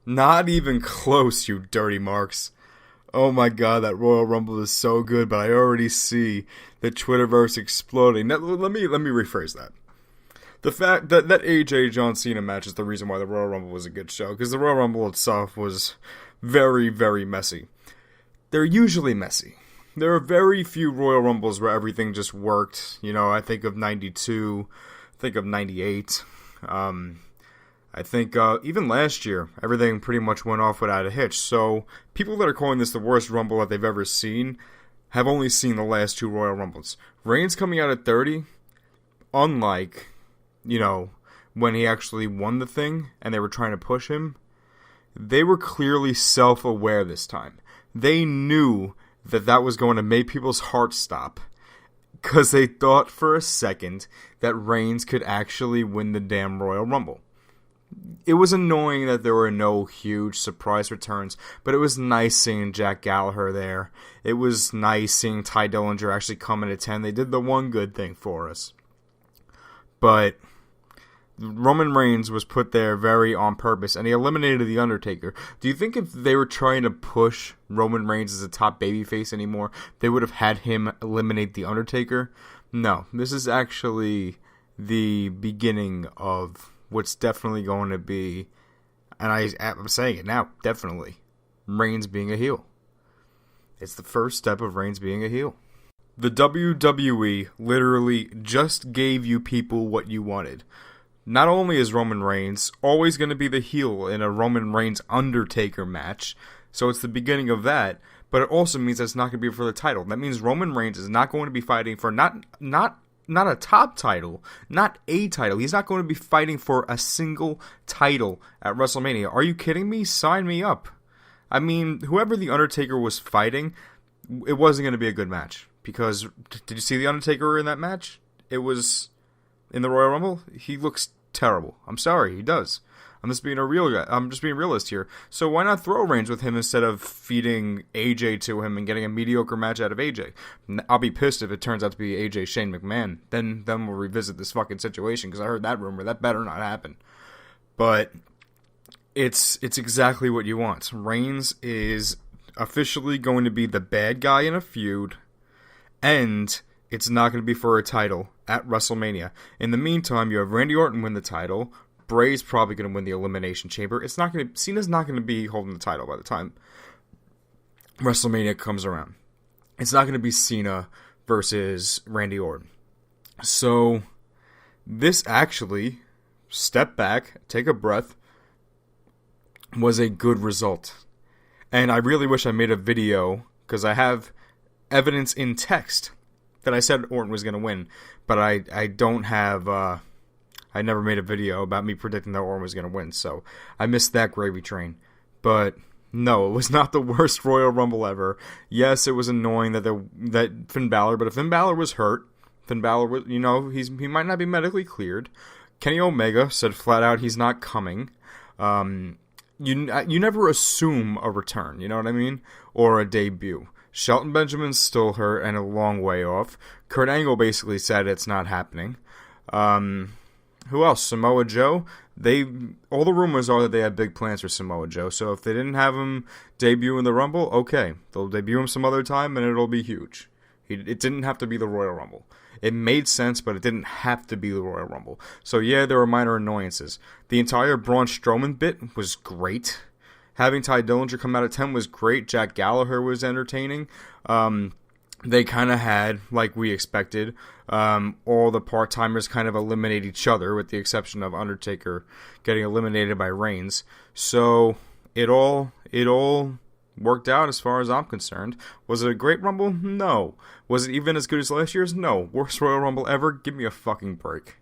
Not even close, you dirty marks. Oh my god, that Royal Rumble is so good, but I already see the Twitterverse exploding. Now, let me rephrase that. The fact that AJ John Cena match is the reason why the Royal Rumble was a good show, because the Royal Rumble itself was very, very messy. They're usually messy. There are very few Royal Rumbles where everything just worked. You know, I think of 92, I think of 98. I think even last year, everything pretty much went off without a hitch. So people that are calling this the worst Rumble that they've ever seen have only seen the last two Royal Rumbles. Reigns coming out at 30, unlike, you know, when he actually won the thing and they were trying to push him, they were clearly self-aware this time. They knew that was going to make people's hearts stop because they thought for a second that Reigns could actually win the damn Royal Rumble. It was annoying that there were no huge surprise returns, but it was nice seeing Jack Gallagher there. It was nice seeing Ty Dillinger actually come in at 10. They did the one good thing for us. But Roman Reigns was put there very on purpose, and he eliminated The Undertaker. Do you think if they were trying to push Roman Reigns as a top babyface anymore, they would have had him eliminate The Undertaker? No, this is actually the beginning of what's definitely going to be, and I'm saying it now, definitely, Reigns being a heel. It's the first step of Reigns being a heel. The WWE literally just gave you people what you wanted. Not only is Roman Reigns always going to be the heel in a Roman Reigns Undertaker match, so it's the beginning of that, but it also means that it's not going to be for the title. That means Roman Reigns is not going to be fighting for not a top title, not a title. He's not going to be fighting for a single title at WrestleMania. Are you kidding me? Sign me up. I mean, whoever The Undertaker was fighting, it wasn't going to be a good match. Because, did you see The Undertaker in that match? It was in the Royal Rumble. He looks terrible. I'm sorry, he does. I'm just being a real guy. I'm just being a realist here. So why not throw Reigns with him instead of feeding AJ to him and getting a mediocre match out of AJ? I'll be pissed if it turns out to be AJ Shane McMahon. Then we'll revisit this fucking situation because I heard that rumor. That better not happen. But it's exactly what you want. Reigns is officially going to be the bad guy in a feud, and it's not going to be for a title at WrestleMania. In the meantime, you have Randy Orton win the title. Bray's probably going to win the Elimination Chamber. Cena's not going to be holding the title by the time WrestleMania comes around. It's not going to be Cena versus Randy Orton. So, this actually, step back, take a breath, was a good result. And I really wish I made a video, because I have evidence in text that I said Orton was going to win, but I don't have, I never made a video about me predicting that Orton was going to win, so I missed that gravy train. But no, it was not the worst Royal Rumble ever. Yes, it was annoying that Finn Balor, but if Finn Balor was hurt, Finn Balor was, you know, he might not be medically cleared. Kenny Omega said flat out he's not coming. You never assume a return, you know what I mean? Or a debut. Shelton Benjamin's still hurt and a long way off. Kurt Angle basically said it's not happening. Who else? Samoa Joe. All the rumors are that they have big plans for Samoa Joe. So if they didn't have him debut in the Rumble, okay, they'll debut him some other time and it'll be huge. It didn't have to be the Royal Rumble. It made sense, but it didn't have to be the Royal Rumble. So yeah, there were minor annoyances. The entire Braun Strowman bit was great. Having Ty Dillinger come out at 10 was great. Jack Gallagher was entertaining. They kind of had, like we expected, all the part-timers kind of eliminate each other, with the exception of Undertaker getting eliminated by Reigns. So it all worked out as far as I'm concerned. Was it a great Rumble? No. Was it even as good as last year's? No. Worst Royal Rumble ever? Give me a fucking break.